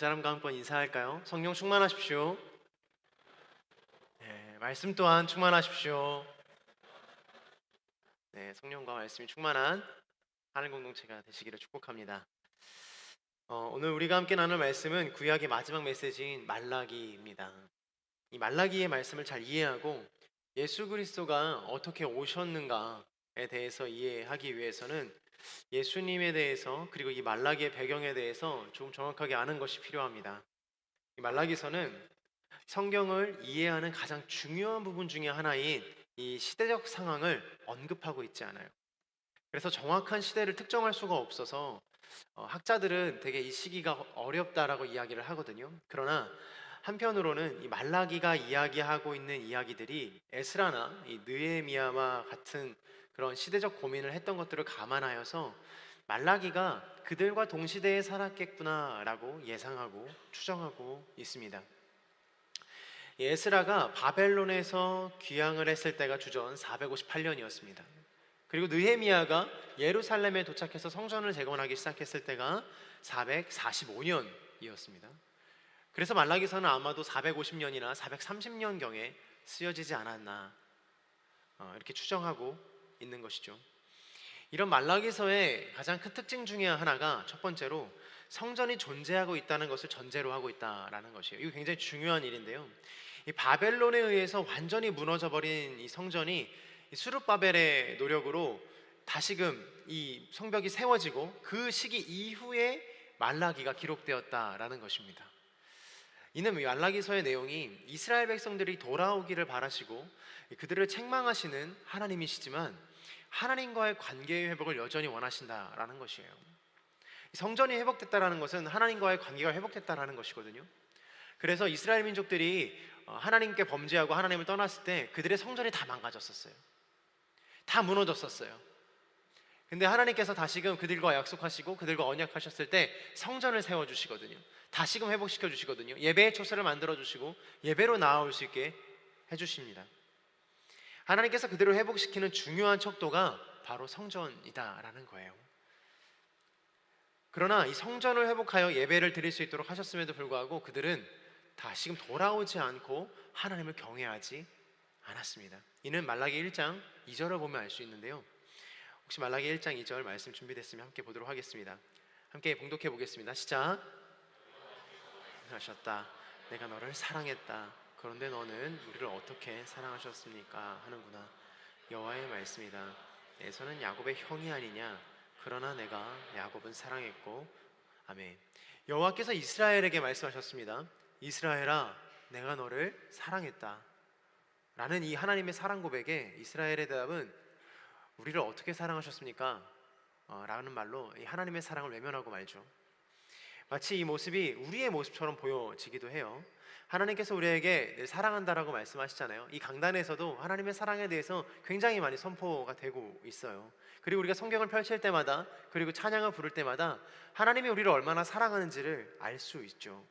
사람과 한번 인사할까요? 성령 충만하십시오. 네, 말씀 또한 충만하십시오. 네, 성령과 말씀이 충만한 하늘 공동체가 되시기를 축복합니다. 오늘 우리가 함께 나눌 말씀은 구약의 마지막 메시지인 말라기입니다. 이 말라기의 말씀을 잘 이해하고 예수 그리스도가 어떻게 오셨는가에 대해서 이해하기 위해서는 예수님에 대해서 그리고 이 말라기의 배경에 대해서 조금 정확하게 아는 것이 필요합니다. 이 말라기서는 성경을 이해하는 가장 중요한 부분 중에 하나인 이 시대적 상황을 언급하고 있지 않아요. 그래서 정확한 시대를 특정할 수가 없어서 학자들은 되게 이 시기가 어렵다라고 이야기를 하거든요. 그러나 한편으로는 이 말라기가 이야기하고 있는 이야기들이 에스라나 이 느헤미야와 같은 그런 시대적 고민을 했던 것들을 감안하여서 말라기가 그들과 동시대에 살았겠구나라고 예상하고 추정하고 있습니다. 에스라가 바벨론에서 귀향을 했을 때가 주전 458년이었습니다. 그리고 느헤미야가 예루살렘에 도착해서 성전을 재건하기 시작했을 때가 445년이었습니다. 그래서 말라기서는 아마도 450년이나 430년경에 쓰여지지 않았나 이렇게 추정하고 있는 것이죠. 이런 말라기서의 가장 큰 특징 중에 하나가 첫 번째로 성전이 존재하고 있다는 것을 전제로 하고 있다라는 것이에요. 이거 굉장히 중요한 일인데요. 이 바벨론에 의해서 완전히 무너져 버린 이 성전이 이 수룹바벨의 노력으로 다시금 이 성벽이 세워지고 그 시기 이후에 말라기가 기록되었다라는 것입니다. 이는 말라기서의 내용이 이스라엘 백성들이 돌아오기를 바라시고 그들을 책망하시는 하나님이시지만 하나님과의 관계의 회복을 여전히 원하신다라는 것이에요. 성전이 회복됐다라는 것은 하나님과의 관계가 회복됐다라는 것이거든요. 그래서 이스라엘 민족들이 하나님께 범죄하고 하나님을 떠났을 때 그들의 성전이 다 망가졌었어요. 다 무너졌었어요. 근데 하나님께서 다시금 그들과 약속하시고 그들과 언약하셨을 때 성전을 세워주시거든요. 다시금 회복시켜 주시거든요. 예배의 초소를 만들어 주시고 예배로 나아올 수 있게 해주십니다. 하나님께서 그들을 회복시키는 중요한 척도가 바로 성전이다라는 거예요. 그러나 이 성전을 회복하여 예배를 드릴 수 있도록 하셨음에도 불구하고 그들은 다시금 돌아오지 않고 하나님을 경외하지 않았습니다. 이는 말라기 1장 2절을 보면 알 수 있는데요. 혹시 말라기 1장 2절 말씀 준비됐으면 함께 보도록 하겠습니다. 함께 봉독해 보겠습니다. 시작. 하셨다. 내가 너를 사랑했다. 그런데 너는 우리를 어떻게 사랑하셨습니까? 하는구나. 여호와의 말씀이다. 에서는 야곱의 형이 아니냐? 그러나 내가 야곱은 사랑했고. 아멘. 여호와께서 이스라엘에게 말씀하셨습니다. 이스라엘아, 내가 너를 사랑했다. 라는 이 하나님의 사랑 고백에 이스라엘의 대답은 우리를 어떻게 사랑하셨습니까? 라는 말로 이 하나님의 사랑을 외면하고 말죠. 마치 이 모습이 우리의 모습처럼 보여지기도 해요. 하나님께서 우리에게 늘 사랑한다라고 말씀하시잖아요. 이 강단에서도 하나님의 사랑에 대해서 굉장히 많이 선포가 되고 있어요. 그리고 우리가 성경을 펼칠 때마다 그리고 찬양을 부를 때마다 하나님이 우리를 얼마나 사랑하는지를 알 수 있죠.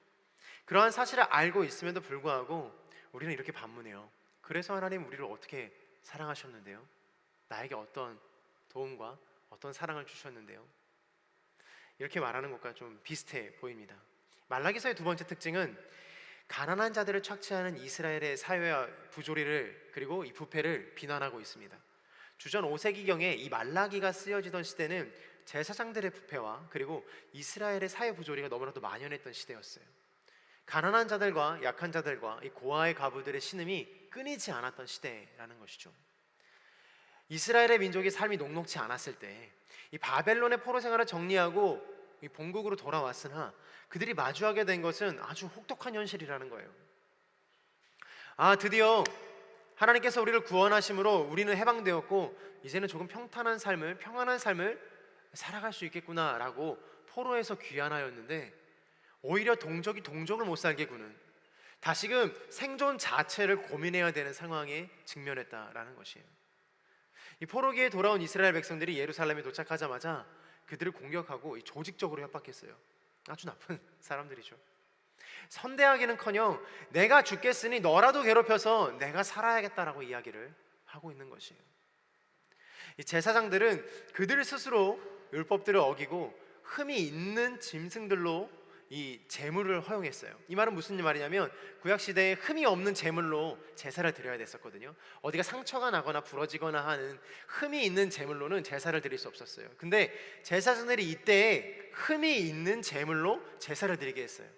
그러한 사실을 알고 있음에도 불구하고 우리는 이렇게 반문해요. 그래서 하나님 우리를 어떻게 사랑하셨는데요? 나에게 어떤 도움과 어떤 사랑을 주셨는데요? 이렇게 말하는 것과 좀 비슷해 보입니다. 말라기서의 두 번째 특징은 가난한 자들을 착취하는 이스라엘의 사회와 부조리를 그리고 이 부패를 비난하고 있습니다. 주전 5세기경에 이 말라기가 쓰여지던 시대는 제사장들의 부패와 그리고 이스라엘의 사회 부조리가 너무나도 만연했던 시대였어요. 가난한 자들과 약한 자들과 이 고아의 과부들의 신음이 끊이지 않았던 시대라는 것이죠. 이스라엘의 민족의 삶이 녹록지 않았을 때 이 바벨론의 포로 생활을 정리하고 이 본국으로 돌아왔으나 그들이 마주하게 된 것은 아주 혹독한 현실이라는 거예요. 드디어 하나님께서 우리를 구원하심으로 우리는 해방되었고 이제는 조금 평탄한 삶을, 평안한 삶을 살아갈 수 있겠구나라고 포로에서 귀환하였는데 오히려 동족이 동족을 못 살게 구는 다시금 생존 자체를 고민해야 되는 상황에 직면했다라는 것이에요. 이 포로기에 돌아온 이스라엘 백성들이 예루살렘에 도착하자마자 그들을 공격하고 조직적으로 협박했어요. 아주 나쁜 사람들이죠. 선대하기는커녕 내가 죽겠으니 너라도 괴롭혀서 내가 살아야겠다라고 이야기를 하고 있는 것이에요. 이 제사장들은 그들 스스로 율법들을 어기고 흠이 있는 짐승들로 이 제물을 허용했어요. 이 말은 무슨 말이냐면 구약 시대에 흠이 없는 제물로 제사를 드려야 됐었거든요. 어디가 상처가 나거나 부러지거나 하는 흠이 있는 제물로는 제사를 드릴 수 없었어요. 근데 제사장들이 이때에 흠이 있는 제물로 제사를 드리게 했어요.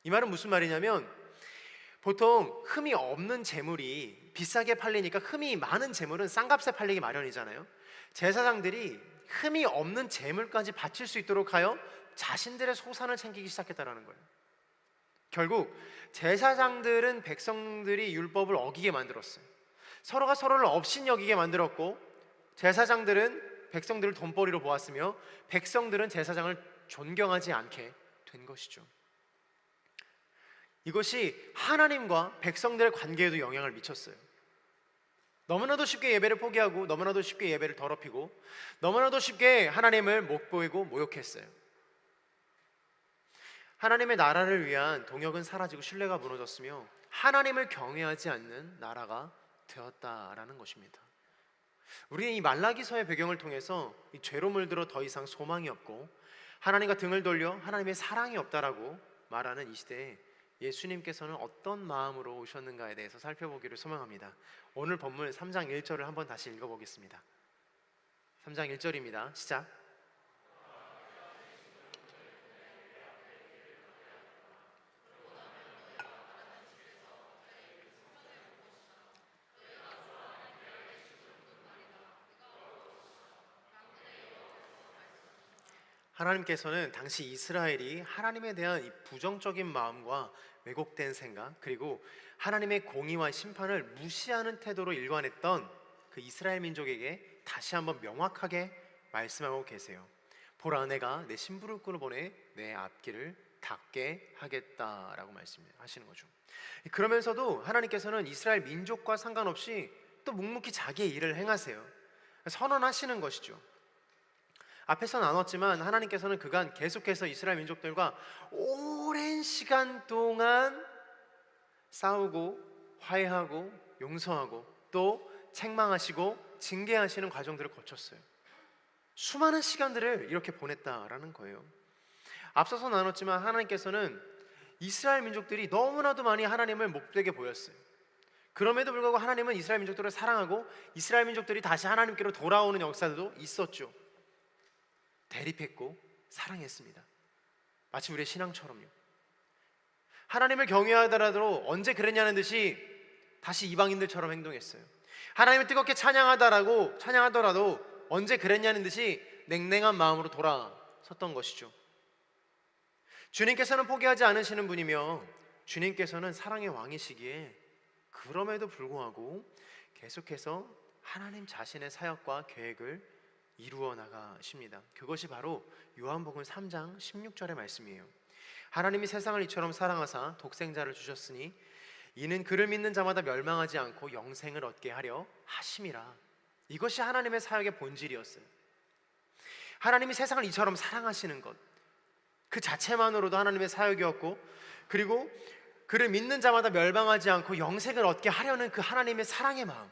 이 말은 무슨 말이냐면 보통 흠이 없는 제물이 비싸게 팔리니까 흠이 많은 제물은 싼값에 팔리기 마련이잖아요. 제사장들이 흠이 없는 제물까지 바칠 수 있도록 하여 자신들의 소산을 챙기기 시작했다는 거예요. 결국 제사장들은 백성들이 율법을 어기게 만들었어요. 서로가 서로를 업신여기게 만들었고, 제사장들은 백성들을 돈벌이로 보았으며 백성들은 제사장을 존경하지 않게 된 것이죠. 이것이 하나님과 백성들의 관계에도 영향을 미쳤어요. 너무나도 쉽게 예배를 포기하고 너무나도 쉽게 예배를 더럽히고 너무나도 쉽게 하나님을 못 보이고 모욕했어요. 하나님의 나라를 위한 동역은 사라지고 신뢰가 무너졌으며 하나님을 경외하지 않는 나라가 되었다라는 것입니다. 우리는 이 말라기서의 배경을 통해서 이 죄로 물들어 더 이상 소망이 없고 하나님과 등을 돌려 하나님의 사랑이 없다라고 말하는 이 시대에 예수님께서는 어떤 마음으로 오셨는가에 대해서 살펴보기를 소망합니다. 오늘 본문 3장 1절을 한번 다시 읽어보겠습니다. 3장 1절입니다. 시작. 하나님께서는 당시 이스라엘이 하나님에 대한 이 부정적인 마음과 왜곡된 생각, 그리고 하나님의 공의와 심판을 무시하는 태도로 일관했던 그 이스라엘 민족에게 다시 한번 명확하게 말씀하고 계세요. 보라, 내가 내 신부름꾼을 보내 내 앞길을 닦게 하겠다라고 말씀하시는 거죠. 그러면서도 하나님께서는 이스라엘 민족과 상관없이 또 묵묵히 자기의 일을 행하세요. 선언하시는 것이죠. 앞에서 나눴지만 하나님께서는 그간 계속해서 이스라엘 민족들과 오랜 시간 동안 싸우고 화해하고 용서하고 또 책망하시고 징계하시는 과정들을 거쳤어요. 수많은 시간들을 이렇게 보냈다라는 거예요. 앞서서 나눴지만 하나님께서는 이스라엘 민족들이 너무나도 많이 하나님을 못되게 보였어요. 그럼에도 불구하고 하나님은 이스라엘 민족들을 사랑하고 이스라엘 민족들이 다시 하나님께로 돌아오는 역사도 있었죠. 대립했고 사랑했습니다. 마치 우리의 신앙처럼요. 하나님을 경외하더라도 언제 그랬냐는 듯이 다시 이방인들처럼 행동했어요. 하나님을 뜨겁게 찬양하더라도 언제 그랬냐는 듯이 냉랭한 마음으로 돌아섰던 것이죠. 주님께서는 포기하지 않으시는 분이며 주님께서는 사랑의 왕이시기에 그럼에도 불구하고 계속해서 하나님 자신의 사역과 계획을 이루어 나가십니다. 그것이 바로 요한복음 3장 16절의 말씀이에요. 하나님이 세상을 이처럼 사랑하사 독생자를 주셨으니 이는 그를 믿는 자마다 멸망하지 않고 영생을 얻게 하려 하심이라. 이것이 하나님의 사역의 본질이었어요. 하나님이 세상을 이처럼 사랑하시는 것, 그 자체만으로도 하나님의 사역이었고, 그리고 그를 믿는 자마다 멸망하지 않고 영생을 얻게 하려는 그 하나님의 사랑의 마음,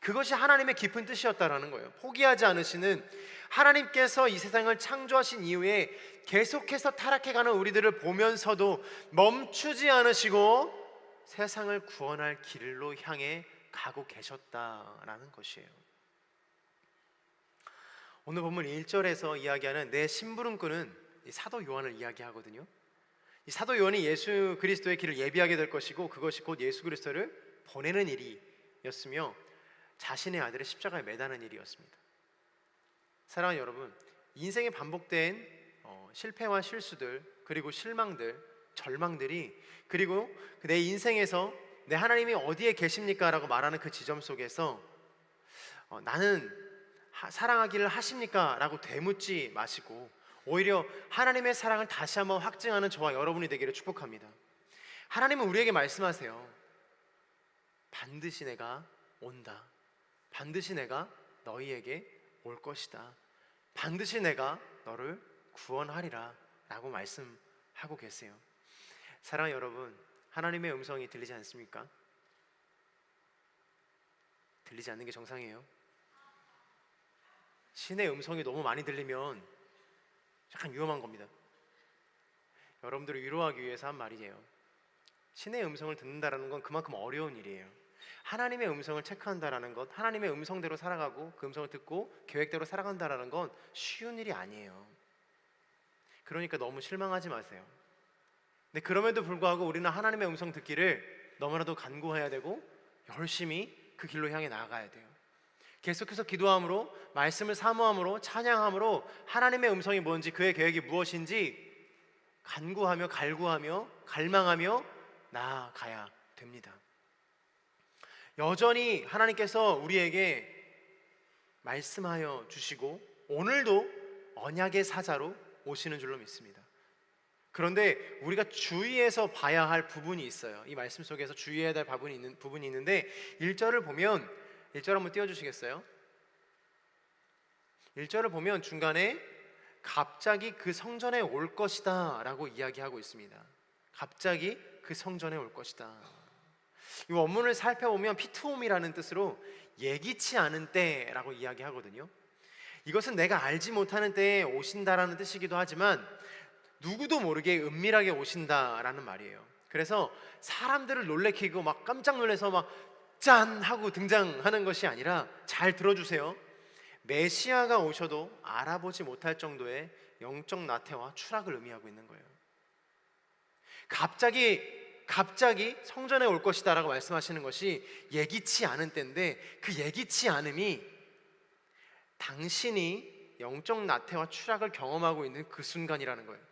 그것이 하나님의 깊은 뜻이었다라는 거예요. 포기하지 않으시는 하나님께서 이 세상을 창조하신 이후에 계속해서 타락해가는 우리들을 보면서도 멈추지 않으시고 세상을 구원할 길로 향해 가고 계셨다라는 것이에요. 오늘 본문 1절에서 이야기하는 내 심부름꾼은 이 사도 요한을 이야기하거든요. 이 사도 요한이 예수 그리스도의 길을 예비하게 될 것이고 그것이 곧 예수 그리스도를 보내는 일이었으며 자신의 아들의 십자가에 매다는 일이었습니다. 사랑하는 여러분, 인생에 반복된 실패와 실수들, 그리고 실망들, 절망들이, 그리고 내 인생에서 내 하나님이 어디에 계십니까? 라고 말하는 그 지점 속에서 나는 사랑하기를 하십니까? 라고 되묻지 마시고 오히려 하나님의 사랑을 다시 한번 확증하는 저와 여러분이 되기를 축복합니다. 하나님은 우리에게 말씀하세요. 반드시 내가 온다. 반드시 내가 너희에게 올 것이다. 반드시 내가 너를 구원하리라 라고 말씀하고 계세요. 사랑하는 여러분, 하나님의 음성이 들리지 않습니까? 들리지 않는 게 정상이에요. 신의 음성이 너무 많이 들리면 약간 위험한 겁니다. 여러분들을 위로하기 위해서 한 말이에요. 신의 음성을 듣는다라는 건 그만큼 어려운 일이에요. 하나님의 음성을 체크한다라는 것, 하나님의 음성대로 살아가고 그 음성을 듣고 계획대로 살아간다라는 건 쉬운 일이 아니에요. 그러니까 너무 실망하지 마세요. 근데 그럼에도 불구하고 우리는 하나님의 음성 듣기를 너무나도 간구해야 되고 열심히 그 길로 향해 나아가야 돼요. 계속해서 기도함으로, 말씀을 사모함으로, 찬양함으로 하나님의 음성이 뭔지, 그의 계획이 무엇인지 간구하며 갈구하며 갈망하며 나아가야 됩니다. 여전히 하나님께서 우리에게 말씀하여 주시고 오늘도 언약의 사자로 오시는 줄로 믿습니다. 그런데 우리가 주의해서 봐야 할 부분이 있어요. 이 말씀 속에서 주의해야 될 부분이 있는데 1절을 보면 1절 한번 띄워주시겠어요? 1절을 보면 중간에 갑자기 그 성전에 올 것이다 라고 이야기하고 있습니다. 갑자기 그 성전에 올 것이다. 이 원문을 살펴보면 피트홈이라는 뜻으로 예기치 않은 때라고 이야기하거든요. 이것은 내가 알지 못하는 때에 오신다라는 뜻이기도 하지만 누구도 모르게 은밀하게 오신다라는 말이에요. 그래서 사람들을 놀래키고 막 깜짝 놀라서 막 짠! 하고 등장하는 것이 아니라, 잘 들어주세요, 메시아가 오셔도 알아보지 못할 정도의 영적 나태와 추락을 의미하고 있는 거예요. 갑자기 성전에 올 것이다 라고 말씀하시는 것이 예기치 않은 때인데, 그 예기치 않음이 당신이 영적 나태와 추락을 경험하고 있는 그 순간이라는 거예요.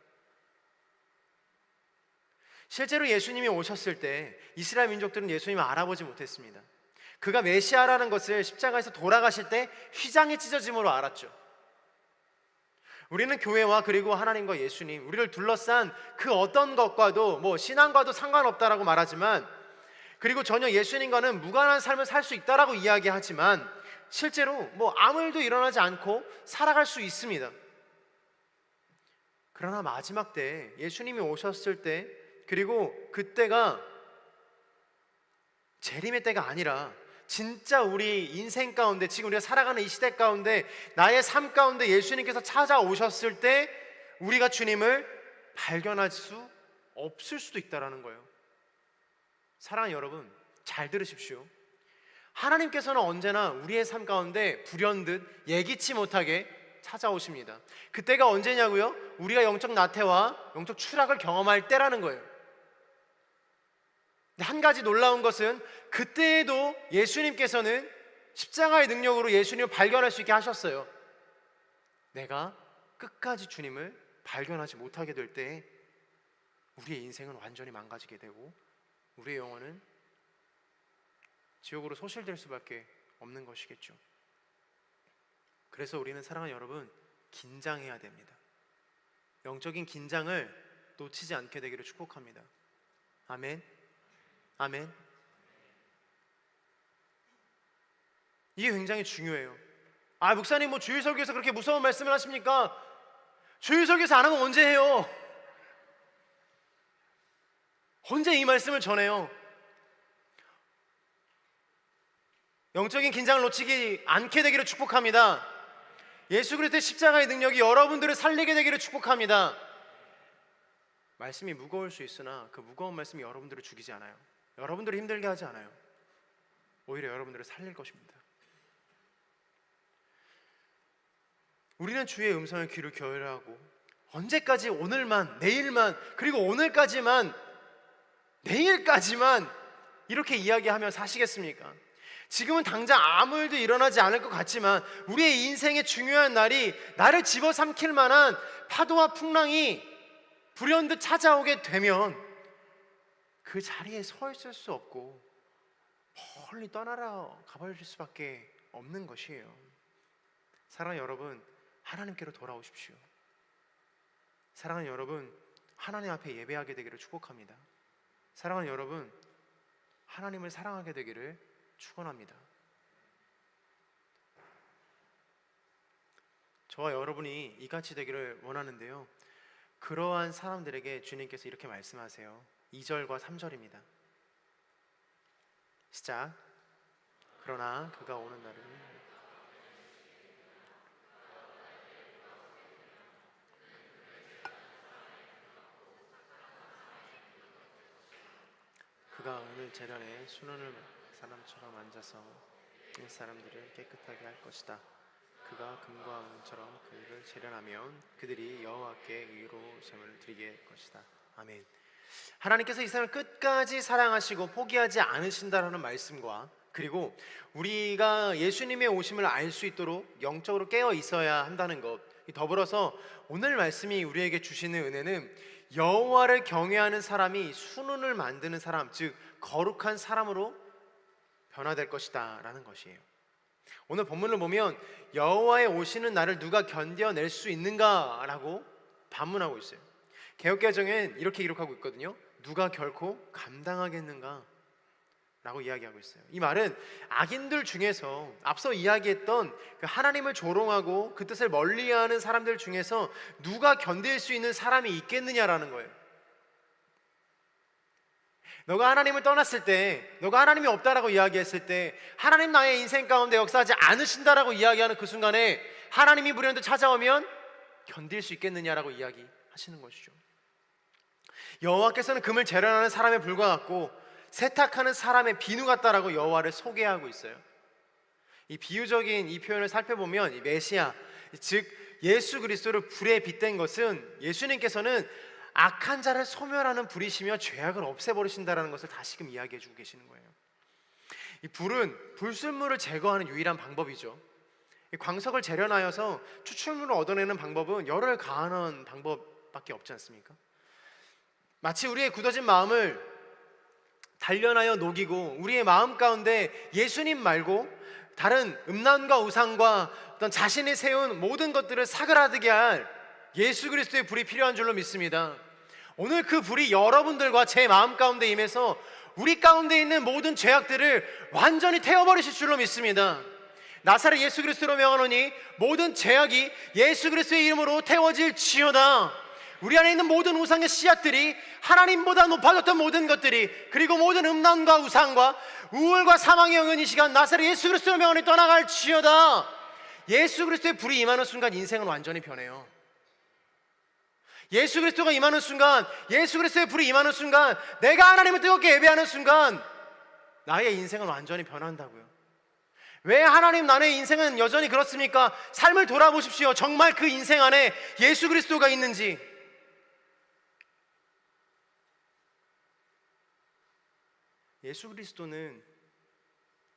실제로 예수님이 오셨을 때 이스라엘 민족들은 예수님을 알아보지 못했습니다. 그가 메시아라는 것을 십자가에서 돌아가실 때 휘장이 찢어짐으로 알았죠. 우리는 교회와 그리고 하나님과 예수님, 우리를 둘러싼 그 어떤 것과도 신앙과도 상관없다라고 말하지만, 그리고 전혀 예수님과는 무관한 삶을 살 수 있다라고 이야기하지만 실제로 아무 일도 일어나지 않고 살아갈 수 있습니다. 그러나 마지막 때 예수님이 오셨을 때, 그리고 그때가 재림의 때가 아니라 진짜 우리 인생 가운데, 지금 우리가 살아가는 이 시대 가운데 나의 삶 가운데 예수님께서 찾아오셨을 때 우리가 주님을 발견할 수 없을 수도 있다는 거예요. 사랑하는 여러분, 잘 들으십시오. 하나님께서는 언제나 우리의 삶 가운데 불현듯 예기치 못하게 찾아오십니다. 그때가 언제냐고요? 우리가 영적 나태와 영적 추락을 경험할 때라는 거예요. 한 가지 놀라운 것은 그때에도 예수님께서는 십자가의 능력으로 예수님을 발견할 수 있게 하셨어요. 내가 끝까지 주님을 발견하지 못하게 될 때 우리의 인생은 완전히 망가지게 되고 우리의 영혼은 지옥으로 소실될 수밖에 없는 것이겠죠. 그래서 우리는 사랑하는 여러분, 긴장해야 됩니다. 영적인 긴장을 놓치지 않게 되기를 축복합니다. 아멘. 아멘. 이게 굉장히 중요해요. 목사님 주일 설교에서 그렇게 무서운 말씀을 하십니까? 주일 설교에서 안 하면 언제 해요? 언제 이 말씀을 전해요? 영적인 긴장을 놓치지 않게 되기를 축복합니다. 예수 그리스도의 십자가의 능력이 여러분들을 살리게 되기를 축복합니다. 말씀이 무거울 수 있으나 그 무거운 말씀이 여러분들을 죽이지 않아요. 여러분들을 힘들게 하지 않아요. 오히려 여러분들을 살릴 것입니다. 우리는 주의 음성에 귀를 기울여야 하고, 언제까지 오늘만, 내일만, 그리고 오늘까지만, 내일까지만 이렇게 이야기하며 사시겠습니까? 지금은 당장 아무 일도 일어나지 않을 것 같지만 우리의 인생의 중요한 날이, 나를 집어삼킬 만한 파도와 풍랑이 불현듯 찾아오게 되면 그 자리에 서 있을 수 없고 멀리 떠나러 가버릴 수밖에 없는 것이에요. 사랑하는 여러분, 하나님께로 돌아오십시오. 사랑하는 여러분, 하나님 앞에 예배하게 되기를 축복합니다. 사랑하는 여러분, 하나님을 사랑하게 되기를 축원합니다. 저와 여러분이 이같이 되기를 원하는데요, 그러한 사람들에게 주님께서 이렇게 말씀하세요. 2절과 3절입니다. 시작. 그러나 그가 오는 날은 그가 오늘 재련에 순원을 사람처럼 앉아서 이 사람들을 깨끗하게 할 것이다. 그가 금과 은처럼 그들을 재련하면 그들이 여호와께 의로우심을 드리게 할 것이다. 아멘. 하나님께서 이 사람을 끝까지 사랑하시고 포기하지 않으신다라는 말씀과, 그리고 우리가 예수님의 오심을 알 수 있도록 영적으로 깨어 있어야 한다는 것, 더불어서 오늘 말씀이 우리에게 주시는 은혜는 여호와를 경외하는 사람이 순훈을 만드는 사람, 즉 거룩한 사람으로 변화될 것이다 라는 것이에요. 오늘 본문을 보면 여호와의 오시는 날을 누가 견뎌낼 수 있는가 라고 반문하고 있어요. 개역개정엔 이렇게 기록하고 있거든요. 누가 결코 감당하겠는가 라고 이야기하고 있어요. 이 말은 악인들 중에서, 앞서 이야기했던 그 하나님을 조롱하고 그 뜻을 멀리하는 사람들 중에서 누가 견딜 수 있는 사람이 있겠느냐라는 거예요. 너가 하나님을 떠났을 때, 너가 하나님이 없다라고 이야기했을 때, 하나님 나의 인생 가운데 역사하지 않으신다라고 이야기하는 그 순간에 하나님이 불현듯 찾아오면 견딜 수 있겠느냐라고 이야기하시는 것이죠. 여호와께서는 금을 재련하는 사람에 불과하고 세탁하는 사람의 비누 같다라고 여호와를 소개하고 있어요. 이 비유적인 이 표현을 살펴보면 이 메시아, 즉 예수 그리스도를 불에 빗댄 것은 예수님께서는 악한 자를 소멸하는 불이시며 죄악을 없애버리신다는 것을 다시금 이야기해주고 계시는 거예요. 이 불은 불순물을 제거하는 유일한 방법이죠. 이 광석을 재련하여서 추출물을 얻어내는 방법은 열을 가하는 방법밖에 없지 않습니까? 마치 우리의 굳어진 마음을 단련하여 녹이고 우리의 마음 가운데 예수님 말고 다른 음란과 우상과 어떤 자신이 세운 모든 것들을 사그라들게 할 예수 그리스도의 불이 필요한 줄로 믿습니다. 오늘 그 불이 여러분들과 제 마음 가운데 임해서 우리 가운데 있는 모든 죄악들을 완전히 태워버리실 줄로 믿습니다. 나사렛 예수 그리스도로 명하노니 모든 죄악이 예수 그리스도의 이름으로 태워질지어다. 우리 안에 있는 모든 우상의 씨앗들이, 하나님보다 높아졌던 모든 것들이, 그리고 모든 음란과 우상과 우울과 사망의 영은 이 시간 나사렛 예수 그리스도의 명하노니 떠나갈지어다. 예수 그리스도의 불이 임하는 순간 인생은 완전히 변해요. 예수 그리스도가 임하는 순간, 예수 그리스도의 불이 임하는 순간, 내가 하나님을 뜨겁게 예배하는 순간 나의 인생은 완전히 변한다고요. 왜 하나님 나의 인생은 여전히 그렇습니까? 삶을 돌아보십시오. 정말 그 인생 안에 예수 그리스도가 있는지. 예수 그리스도는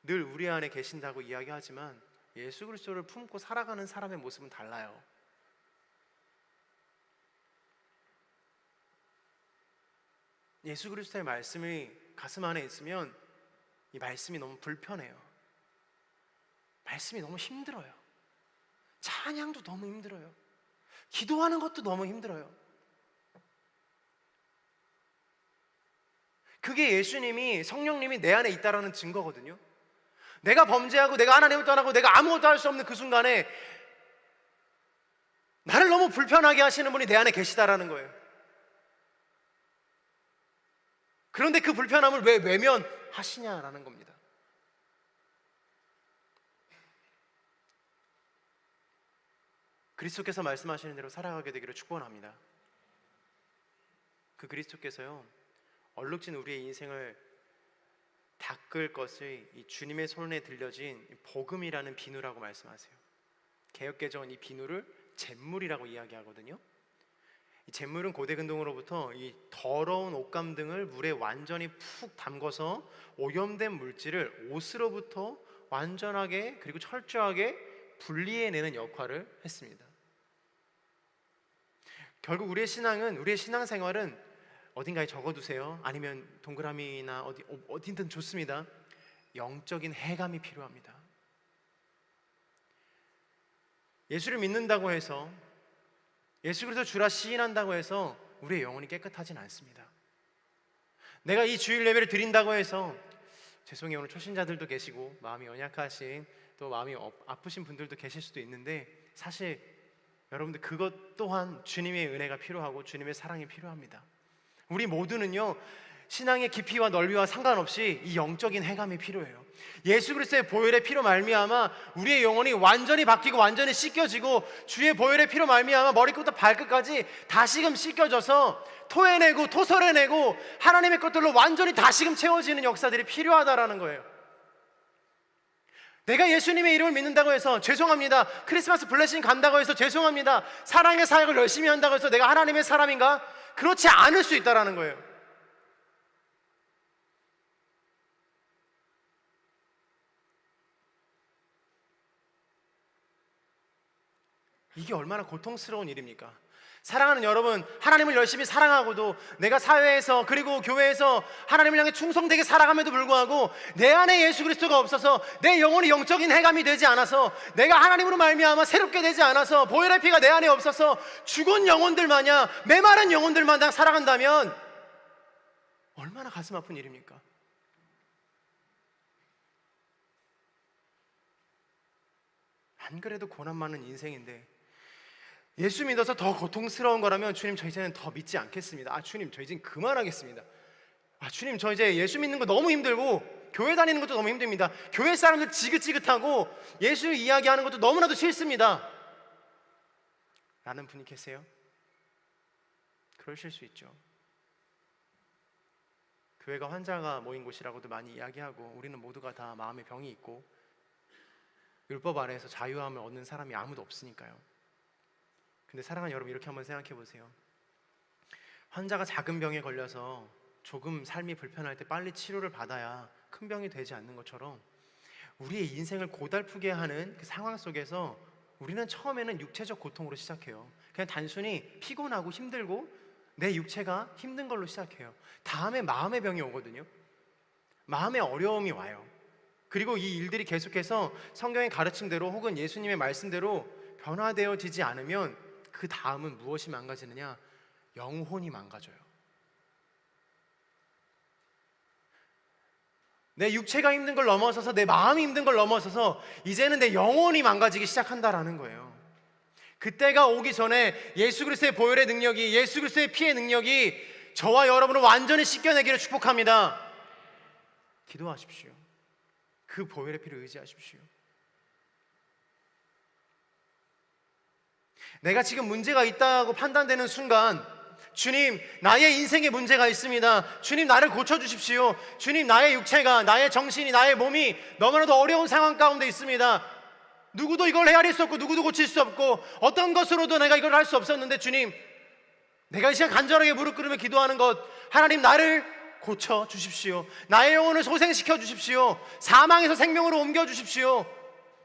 늘 우리 안에 계신다고 이야기하지만 예수 그리스도를 품고 살아가는 사람의 모습은 달라요. 예수 그리스도의 말씀이 가슴 안에 있으면 이 말씀이 너무 불편해요. 말씀이 너무 힘들어요. 찬양도 너무 힘들어요. 기도하는 것도 너무 힘들어요. 그게 예수님이, 성령님이 내 안에 있다라는 증거거든요. 내가 범죄하고 내가 하나님을 떠나고 내가 아무것도 할 수 없는 그 순간에 나를 너무 불편하게 하시는 분이 내 안에 계시다라는 거예요. 그런데 그 불편함을 왜 외면하시냐라는 겁니다. 그리스도께서 말씀하시는 대로 살아가게 되기를 축원합니다. 그 그리스도께서요, 얼룩진 우리의 인생을 닦을 것이 이 주님의 손에 들려진 복음이라는 비누라고 말씀하세요. 개역개정은 이 비누를 잿물이라고 이야기하거든요. 이 잿물은 고대 근동으로부터 이 더러운 옷감 등을 물에 완전히 푹 담궈서 오염된 물질을 옷으로부터 완전하게 그리고 철저하게 분리해내는 역할을 했습니다. 결국 우리의 신앙은, 우리의 신앙생활은 어딘가에 적어두세요. 아니면 동그라미나 어디든 좋습니다. 영적인 해감이 필요합니다. 예수를 믿는다고 해서, 예수 그리스도 주라 시인한다고 해서 우리의 영혼이 깨끗하진 않습니다. 내가 이 주일 예배를 드린다고 해서, 죄송해요, 오늘 초신자들도 계시고 마음이 연약하신, 또 마음이 아프신 분들도 계실 수도 있는데, 사실 여러분들 그것 또한 주님의 은혜가 필요하고 주님의 사랑이 필요합니다. 우리 모두는요, 신앙의 깊이와 넓이와 상관없이 이 영적인 해감이 필요해요. 예수 그리스도의 보혈의 피로 말미암아 우리의 영혼이 완전히 바뀌고 완전히 씻겨지고, 주의 보혈의 피로 말미암아 머리끝부터 발끝까지 다시금 씻겨져서 토해내고 토설해내고 하나님의 것들로 완전히 다시금 채워지는 역사들이 필요하다라는 거예요. 내가 예수님의 이름을 믿는다고 해서 죄송합니다, 크리스마스 블레싱 간다고 해서 죄송합니다, 사랑의 사역을 열심히 한다고 해서 내가 하나님의 사람인가? 그렇지 않을 수 있다라는 거예요. 이게 얼마나 고통스러운 일입니까? 사랑하는 여러분, 하나님을 열심히 사랑하고도 내가 사회에서 그리고 교회에서 하나님을 향해 충성되게 살아감에도 불구하고 내 안에 예수 그리스도가 없어서 내 영혼이 영적인 해감이 되지 않아서 내가 하나님으로 말미암아 새롭게 되지 않아서 보혈의 피가 내 안에 없어서 죽은 영혼들 마냥 메마른 영혼들 마냥 살아간다면 얼마나 가슴 아픈 일입니까? 안 그래도 고난 많은 인생인데 예수 믿어서 더 고통스러운 거라면 주님 저 이제는 더 믿지 않겠습니다. 주님 저 이제는 그만하겠습니다. 주님 저 이제 예수 믿는 거 너무 힘들고 교회 다니는 것도 너무 힘듭니다. 교회 사람들 지긋지긋하고 예수 이야기하는 것도 너무나도 싫습니다 라는 분이 계세요? 그러실 수 있죠. 교회가 환자가 모인 곳이라고도 많이 이야기하고 우리는 모두가 다 마음의 병이 있고 율법 아래에서 자유함을 얻는 사람이 아무도 없으니까요. 근데 사랑하는 여러분, 이렇게 한번 생각해 보세요. 환자가 작은 병에 걸려서 조금 삶이 불편할 때 빨리 치료를 받아야 큰 병이 되지 않는 것처럼 우리의 인생을 고달프게 하는 그 상황 속에서 우리는 처음에는 육체적 고통으로 시작해요. 그냥 단순히 피곤하고 힘들고 내 육체가 힘든 걸로 시작해요. 다음에 마음의 병이 오거든요. 마음의 어려움이 와요. 그리고 이 일들이 계속해서 성경의 가르침대로 혹은 예수님의 말씀대로 변화되어지지 않으면 그 다음은 무엇이 망가지느냐? 영혼이 망가져요. 내 육체가 힘든 걸 넘어서서 내 마음이 힘든 걸 넘어서서 이제는 내 영혼이 망가지기 시작한다라는 거예요. 그때가 오기 전에 예수 그리스도의 보혈의 능력이, 예수 그리스도의 피의 능력이 저와 여러분을 완전히 씻겨내기를 축복합니다. 기도하십시오. 그 보혈의 피를 의지하십시오. 내가 지금 문제가 있다고 판단되는 순간 주님, 나의 인생에 문제가 있습니다. 주님, 나를 고쳐주십시오. 주님, 나의 육체가, 나의 정신이, 나의 몸이 너무나도 어려운 상황 가운데 있습니다. 누구도 이걸 헤아릴 수 없고 누구도 고칠 수 없고 어떤 것으로도 내가 이걸 할 수 없었는데 주님, 내가 이 시간 간절하게 무릎 꿇으며 기도하는 것, 하나님 나를 고쳐주십시오. 나의 영혼을 소생시켜 주십시오. 사망에서 생명으로 옮겨 주십시오.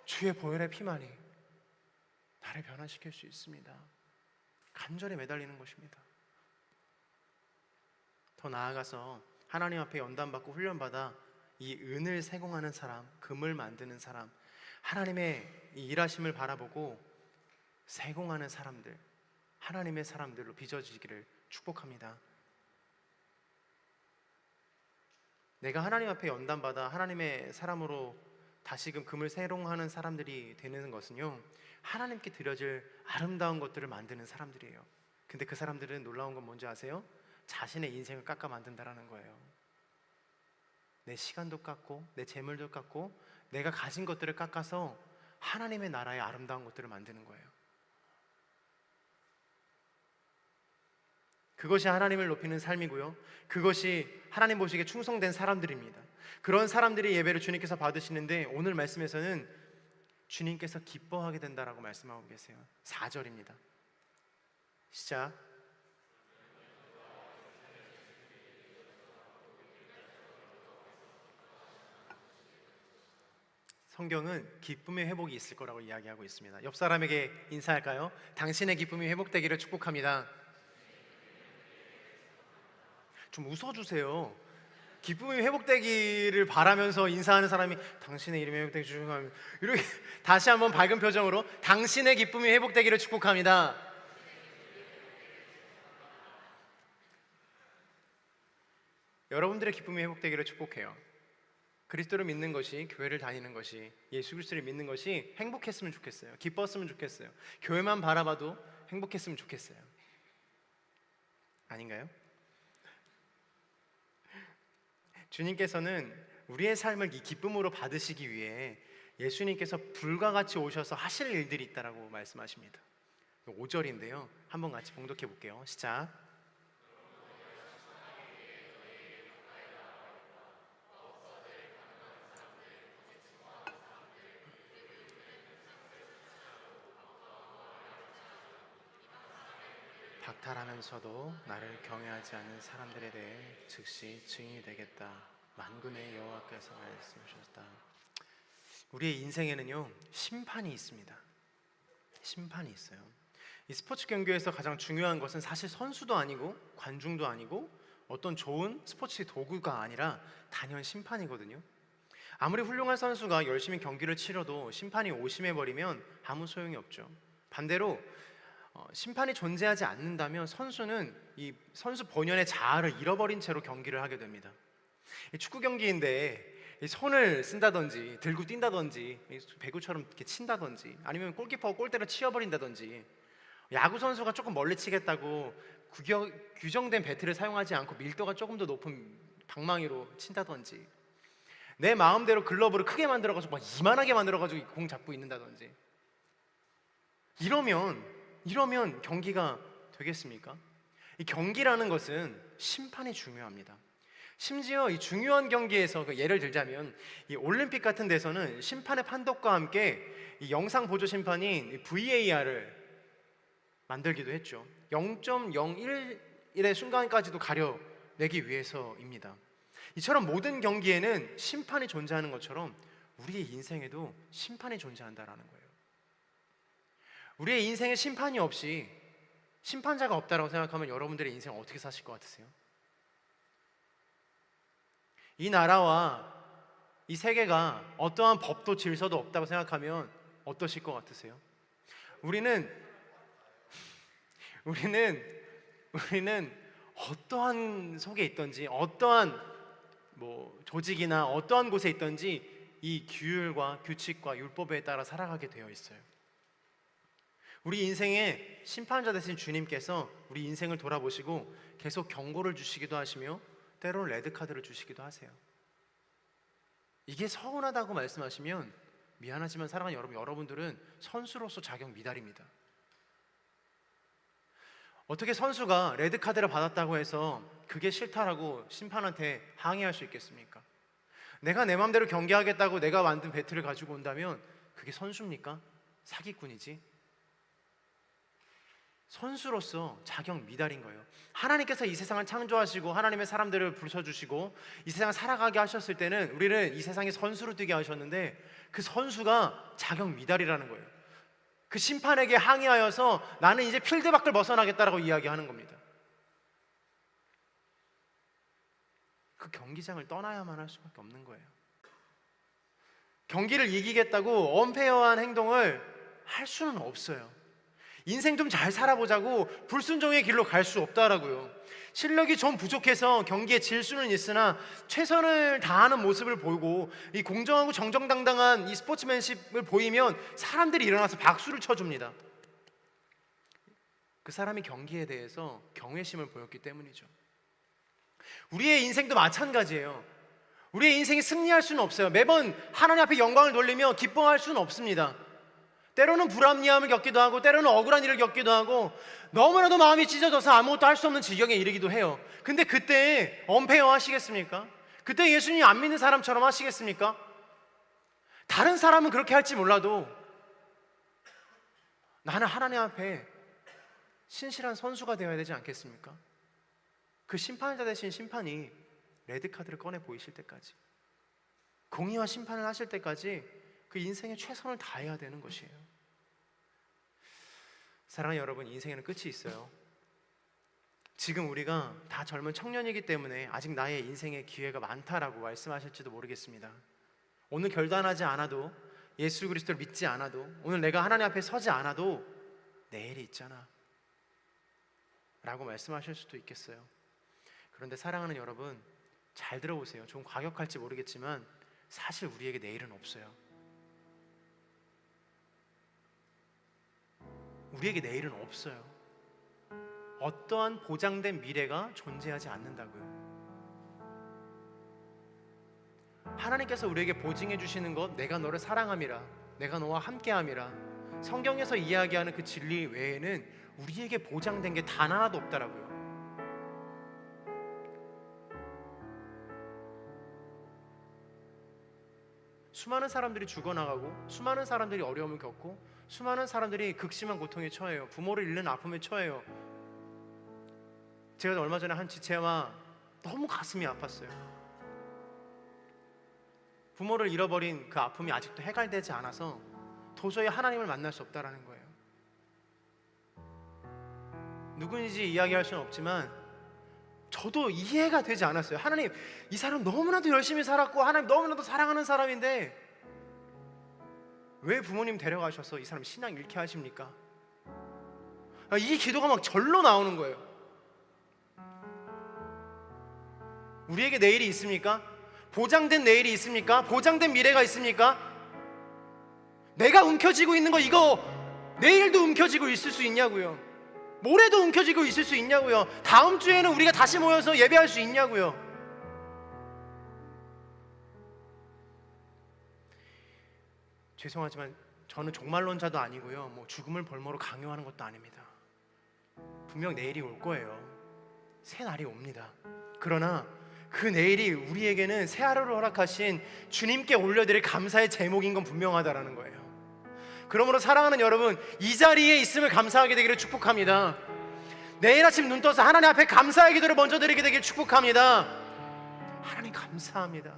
주의 보혈의 피만이 나를 변화시킬 수 있습니다. 간절히 매달리는 것입니다. 더 나아가서 하나님 앞에 연단받고 훈련받아 이 은을 세공하는 사람, 금을 만드는 사람, 하나님의 이 일하심을 바라보고 세공하는 사람들, 하나님의 사람들로 빚어지기를 축복합니다. 내가 하나님 앞에 연단받아 하나님의 사람으로 다시금 금을 세공하는 사람들이 되는 것은요, 하나님께 드려질 아름다운 것들을 만드는 사람들이에요. 근데 그 사람들은 놀라운 건 뭔지 아세요? 자신의 인생을 깎아 만든다라는 거예요. 내 시간도 깎고 내 재물도 깎고 내가 가진 것들을 깎아서 하나님의 나라의 아름다운 것들을 만드는 거예요. 그것이 하나님을 높이는 삶이고요, 그것이 하나님 보시기에 충성된 사람들입니다. 그런 사람들의 예배를 주님께서 받으시는데 오늘 말씀에서는 주님께서 기뻐하게 된다라고 말씀하고 계세요. 4절입니다. 시작. 성경은 기쁨의 회복이 있을 거라고 이야기하고 있습니다. 옆 사람에게 인사할까요? 당신의 기쁨이 회복되기를 축복합니다. 좀 웃어주세요. 기쁨이 회복되기를 바라면서 인사하는 사람이 당신의 이름이 회복되기 축복합니다. 이렇게 다시 한번 밝은 표정으로 당신의 기쁨이 회복되기를 축복합니다. 여러분들의 기쁨이 회복되기를 축복해요. 그리스도를 믿는 것이, 교회를 다니는 것이, 예수 그리스도를 믿는 것이 행복했으면 좋겠어요. 기뻤으면 좋겠어요. 교회만 바라봐도 행복했으면 좋겠어요. 아닌가요? 주님께서는 우리의 삶을 이 기쁨으로 받으시기 위해 예수님께서 불과 같이 오셔서 하실 일들이 있다라고 말씀하십니다. 5절인데요, 한번 같이 봉독해 볼게요. 시작. 박탈하면서도 나를 경외하지 않는 사람들에 대해 즉시 증인이 되겠다. 만군의 여호와께서 말씀하셨다. 우리의 인생에는요, 심판이 있습니다. 심판이 있어요. 이 스포츠 경기에서 가장 중요한 것은 사실 선수도 아니고 관중도 아니고 어떤 좋은 스포츠 도구가 아니라 단연 심판이거든요. 아무리 훌륭한 선수가 열심히 경기를 치러도 심판이 오심해버리면 아무 소용이 없죠. 반대로 심판이 존재하지 않는다면 선수는 이 선수 본연의 자아를 잃어버린 채로 경기를 하게 됩니다. 축구 경기인데 손을 쓴다든지 들고 뛴다든지 배구처럼 이렇게 친다든지 아니면 골키퍼가 골대로 치어버린다든지 야구 선수가 조금 멀리 치겠다고 규정된 배트를 사용하지 않고 밀도가 조금 더 높은 방망이로 친다든지 내 마음대로 글러브를 크게 만들어가지고 막 이만하게 만들어가지고 공 잡고 있는다든지 이러면 경기가 되겠습니까? 이 경기라는 것은 심판이 중요합니다. 심지어 이 중요한 경기에서 예를 들자면 이 올림픽 같은 데서는 심판의 판독과 함께 이 영상 보조 심판인 VAR을 만들기도 했죠. 0.01의 순간까지도 가려내기 위해서입니다. 이처럼 모든 경기에는 심판이 존재하는 것처럼 우리의 인생에도 심판이 존재한다라는 거예요. 우리의 인생에 심판이 없이 심판자가 없다라고 생각하면 여러분들의 인생 어떻게 사실 것 같으세요? 이 나라와 이 세계가 어떠한 법도 질서도 없다고 생각하면 어떠실 것 같으세요? 우리는 어떠한 속에 있든지 어떠한 조직이나 어떠한 곳에 있든지 이 규율과 규칙과 율법에 따라 살아가게 되어 있어요. 우리 인생의 심판자 되신 주님께서 우리 인생을 돌아보시고 계속 경고를 주시기도 하시며 때로는 레드카드를 주시기도 하세요. 이게 서운하다고 말씀하시면 미안하지만 사랑하는 여러분들은 선수로서 자격 미달입니다. 어떻게 선수가 레드카드를 받았다고 해서 그게 싫다라고 심판한테 항의할 수 있겠습니까? 내가 내 마음대로 경기하겠다고 내가 만든 배트를 가지고 온다면 그게 선수입니까? 사기꾼이지. 선수로서 자격 미달인 거예요. 하나님께서 이 세상을 창조하시고 하나님의 사람들을 부르셔주시고 이 세상을 살아가게 하셨을 때는 우리를 이 세상의 선수로 뛰게 하셨는데 그 선수가 자격 미달이라는 거예요. 그 심판에게 항의하여서 나는 이제 필드 밖을 벗어나겠다라고 이야기하는 겁니다. 그 경기장을 떠나야만 할 수밖에 없는 거예요. 경기를 이기겠다고 언페어한 행동을 할 수는 없어요. 인생 좀 잘 살아보자고 불순종의 길로 갈 수 없다라고요. 실력이 좀 부족해서 경기에 질 수는 있으나 최선을 다하는 모습을 보이고 이 공정하고 정정당당한 이 스포츠맨십을 보이면 사람들이 일어나서 박수를 쳐줍니다. 그 사람이 경기에 대해서 경외심을 보였기 때문이죠. 우리의 인생도 마찬가지예요. 우리의 인생이 승리할 수는 없어요. 매번 하나님 앞에 영광을 돌리며 기뻐할 수는 없습니다. 때로는 불합리함을 겪기도 하고 때로는 억울한 일을 겪기도 하고 너무나도 마음이 찢어져서 아무것도 할 수 없는 지경에 이르기도 해요. 근데 그때 언페어 하시겠습니까? 그때 예수님 안 믿는 사람처럼 하시겠습니까? 다른 사람은 그렇게 할지 몰라도 나는 하나님 앞에 신실한 선수가 되어야 되지 않겠습니까? 그 심판자 되신 심판이 레드카드를 꺼내 보이실 때까지, 공의와 심판을 하실 때까지 그 인생에 최선을 다해야 되는 것이에요. 사랑하는 여러분, 인생에는 끝이 있어요. 지금 우리가 다 젊은 청년이기 때문에 아직 나의 인생에 기회가 많다라고 말씀하실지도 모르겠습니다. 오늘 결단하지 않아도, 예수 그리스도를 믿지 않아도, 오늘 내가 하나님 앞에 서지 않아도 내일이 있잖아 라고 말씀하실 수도 있겠어요. 그런데 사랑하는 여러분, 잘 들어보세요. 좀 과격할지 모르겠지만 사실 우리에게 내일은 없어요. 우리에게 내일은 없어요. 어떠한 보장된 미래가 존재하지 않는다고요. 하나님께서 우리에게 보증해 주시는 것, 내가 너를 사랑함이라, 내가 너와 함께함이라, 성경에서 이야기하는 그 진리 외에는 우리에게 보장된 게 단 하나도 없다라고요. 수많은 사람들이 죽어나가고 수많은 사람들이 어려움을 겪고 수많은 사람들이 극심한 고통에 처해요. 부모를 잃는 아픔에 처해요. 제가 얼마 전에 한 지체와 너무 가슴이 아팠어요. 부모를 잃어버린 그 아픔이 아직도 해결되지 않아서 도저히 하나님을 만날 수 없다라는 거예요. 누구인지 이야기할 수는 없지만 저도 이해가 되지 않았어요. 하나님, 이 사람 너무나도 열심히 살았고 하나님 너무나도 사랑하는 사람인데 왜 부모님 데려가셔서 이 사람 신앙 잃게 하십니까? 이 기도가 막 절로 나오는 거예요. 우리에게 내일이 있습니까? 보장된 내일이 있습니까? 보장된 미래가 있습니까? 내가 움켜쥐고 있는 거 이거 내일도 움켜쥐고 있을 수 있냐고요? 모레도 움켜쥐고 있을 수 있냐고요? 다음 주에는 우리가 다시 모여서 예배할 수 있냐고요? 죄송하지만 저는 종말론자도 아니고요, 뭐 죽음을 볼모로 강요하는 것도 아닙니다. 분명 내일이 올 거예요. 새 날이 옵니다. 그러나 그 내일이 우리에게는 새 하루를 허락하신 주님께 올려드릴 감사의 제목인 건 분명하다라는 거예요. 그러므로 사랑하는 여러분, 이 자리에 있음을 감사하게 되기를 축복합니다. 내일 아침 눈 떠서 하나님 앞에 감사의 기도를 먼저 드리게 되길 축복합니다. 하나님 감사합니다.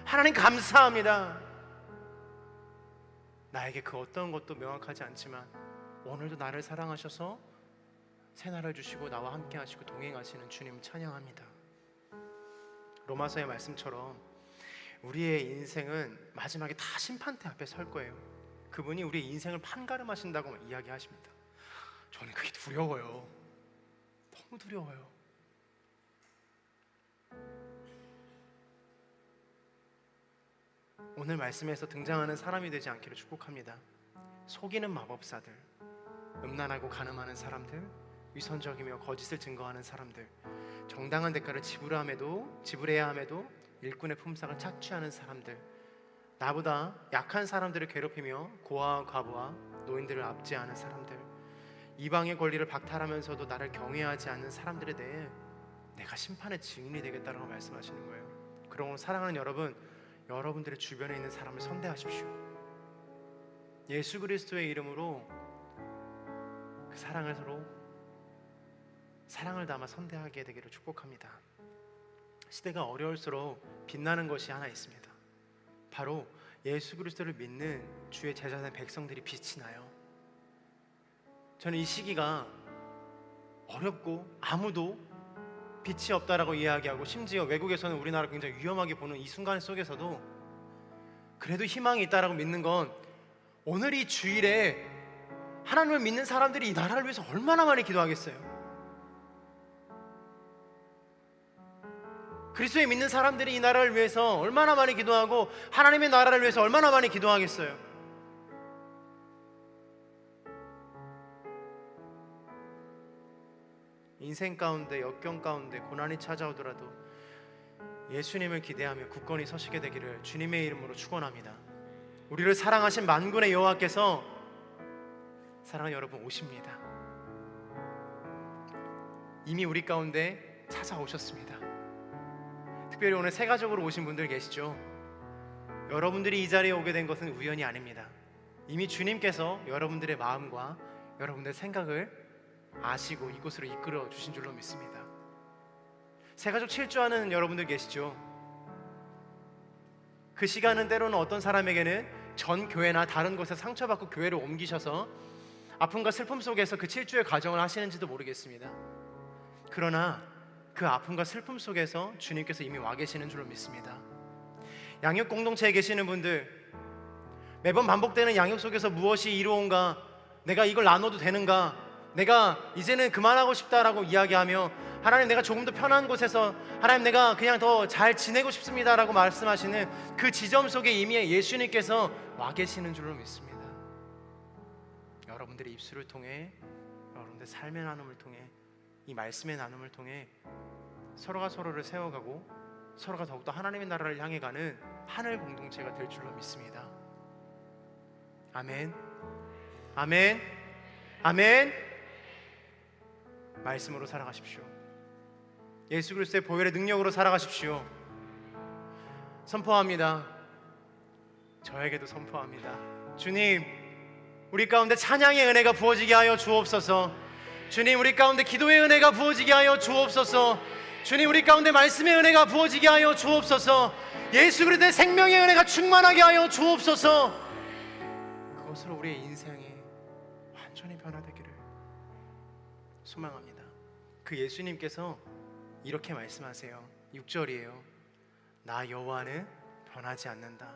하나님 감사합니다. 나에게 그 어떤 것도 명확하지 않지만 오늘도 나를 사랑하셔서 새날을 주시고 나와 함께 하시고 동행하시는 주님 찬양합니다. 로마서의 말씀처럼 우리의 인생은 마지막에 다 심판대 앞에 설 거예요. 그분이 우리의 인생을 판가름하신다고 이야기하십니다. 저는 그게 두려워요. 너무 두려워요. 오늘 말씀에서 등장하는 사람이 되지 않기를 축복합니다. 속이는 마법사들, 음란하고 간음하는 사람들, 위선적이며 거짓을 증거하는 사람들, 정당한 대가를 지불해야 함에도 일꾼의 품삯을 착취하는 사람들, 나보다 약한 사람들을 괴롭히며 고아와 과부와 노인들을 압제하는 사람들, 이방의 권리를 박탈하면서도 나를 경외하지 않는 사람들에 대해 내가 심판의 증인이 되겠다라고 말씀하시는 거예요. 그러므로 사랑하는 여러분, 여러분들의 주변에 있는 사람을 선대하십시오. 예수 그리스도의 이름으로 그 사랑을 서로 사랑을 담아 선대하게 되기를 축복합니다. 시대가 어려울수록 빛나는 것이 하나 있습니다. 바로 예수 그리스도를 믿는 주의 제자된 백성들이 빛이 나요. 저는 이 시기가 어렵고 아무도 빛이 없다라고 이야기하고 심지어 외국에서는 우리나라를 굉장히 위험하게 보는 이 순간 속에서도 그래도 희망이 있다라고 믿는 건 오늘 이 주일에 하나님을 믿는 사람들이 이 나라를 위해서 얼마나 많이 기도하겠어요. 그리스도에 믿는 사람들이 이 나라를 위해서 얼마나 많이 기도하고 하나님의 나라를 위해서 얼마나 많이 기도하겠어요. 인생 가운데 역경 가운데 고난이 찾아오더라도 예수님을 기대하며 굳건히 서시게 되기를 주님의 이름으로 축원합니다. 우리를 사랑하신 만군의 여호와께서 사랑하는 여러분 오십니다. 이미 우리 가운데 찾아오셨습니다. 특별히 오늘 새 가족으로 오신 분들 계시죠? 여러분들이 이 자리에 오게 된 것은 우연이 아닙니다. 이미 주님께서 여러분들의 마음과 여러분들의 생각을 아시고 이곳으로 이끌어 주신 줄로 믿습니다. 새가족 7주하는 여러분들 계시죠? 그 시간은 때로는 어떤 사람에게는 전 교회나 다른 곳에 상처받고 교회를 옮기셔서 아픔과 슬픔 속에서 그 7주의 과정을 하시는지도 모르겠습니다. 그러나 그 아픔과 슬픔 속에서 주님께서 이미 와 계시는 줄로 믿습니다. 양육 공동체에 계시는 분들, 매번 반복되는 양육 속에서 무엇이 이루어온가, 내가 이걸 나눠도 되는가, 내가 이제는 그만하고 싶다라고 이야기하며 하나님 내가 조금 더 편한 곳에서 하나님 내가 그냥 더 잘 지내고 싶습니다라고 말씀하시는 그 지점 속에 이미 예수님께서 와 계시는 줄로 믿습니다. 여러분들의 입술을 통해, 여러분들의 삶의 나눔을 통해, 이 말씀의 나눔을 통해 서로가 서로를 세워가고 서로가 더욱더 하나님의 나라를 향해 가는 하늘 공동체가 될 줄로 믿습니다. 아멘, 아멘, 아멘. 말씀으로 살아가십시오. 예수 그리스도의 보혈의 능력으로 살아가십시오. 선포합니다. 저에게도 선포합니다. 주님, 우리 가운데 찬양의 은혜가 부어지게 하여 주옵소서. 주님, 우리 가운데 기도의 은혜가 부어지게 하여 주옵소서. 주님, 우리 가운데 말씀의 은혜가 부어지게 하여 주옵소서. 예수 그리스도의 생명의 은혜가 충만하게 하여 주옵소서. 그것으로 우리의 인생이 완전히 변화되기를 소망합니다. 그 예수님께서 이렇게 말씀하세요. 6절이에요. 나 여호와는 변하지 않는다.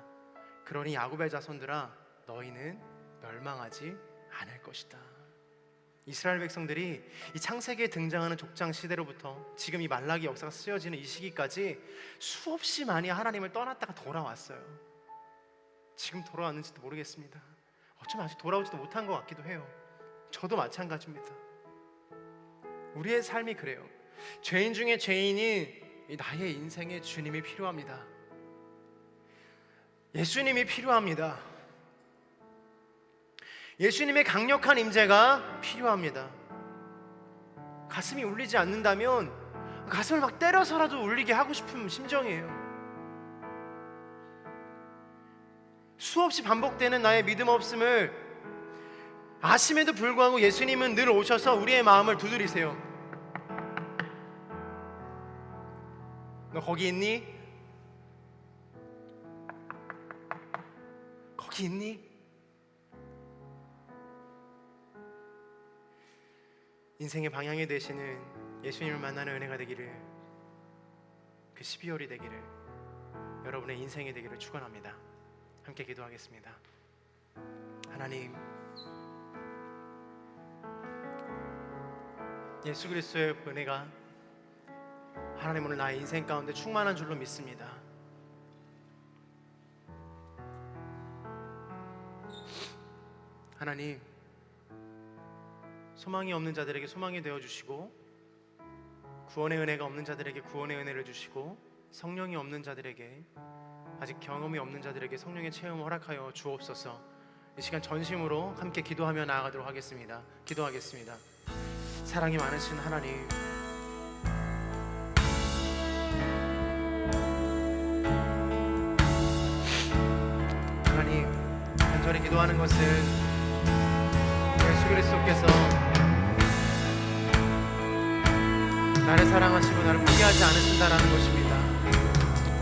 그러니 야곱의 자손들아, 너희는 멸망하지 않을 것이다. 이스라엘 백성들이 이 창세기에 등장하는 족장 시대로부터 지금 이 말라기 역사가 쓰여지는 이 시기까지 수없이 많이 하나님을 떠났다가 돌아왔어요. 지금 돌아왔는지도 모르겠습니다. 어쩌면 아직 돌아오지도 못한 것 같기도 해요. 저도 마찬가지입니다. 우리의 삶이 그래요. 죄인 중에 죄인이 나의 인생에 주님이 필요합니다. 예수님이 필요합니다. 예수님의 강력한 임재가 필요합니다. 가슴이 울리지 않는다면 가슴을 막 때려서라도 울리게 하고 싶은 심정이에요. 수없이 반복되는 나의 믿음 없음을 아심에도 불구하고 예수님은 늘 오셔서 우리의 마음을 두드리세요. 너 거기 있니? 거기 있니? 인생의 방향이 되시는 예수님을 만나는 은혜가 되기를, 그 12월이 되기를, 여러분의 인생이 되기를 축원합니다. 함께 기도하겠습니다. 하나님, 예수 그리스도의 은혜가 하나님 오늘 나의 인생 가운데 충만한 줄로 믿습니다. 하나님, 소망이 없는 자들에게 소망이 되어주시고, 구원의 은혜가 없는 자들에게 구원의 은혜를 주시고, 성령이 없는 자들에게, 아직 경험이 없는 자들에게 성령의 체험을 허락하여 주옵소서. 이 시간 전심으로 함께 기도하며 나아가도록 하겠습니다. 기도하겠습니다. 사랑이 많으신 하나님, 하나님, 간절히 기도하는 것은 예수 그리스도께서 나를 사랑하시고 나를 포기하지 않으신다라는 것입니다.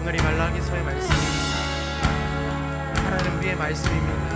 오늘 이 말라기서의 말씀이 하나님 우리의 말씀입니다.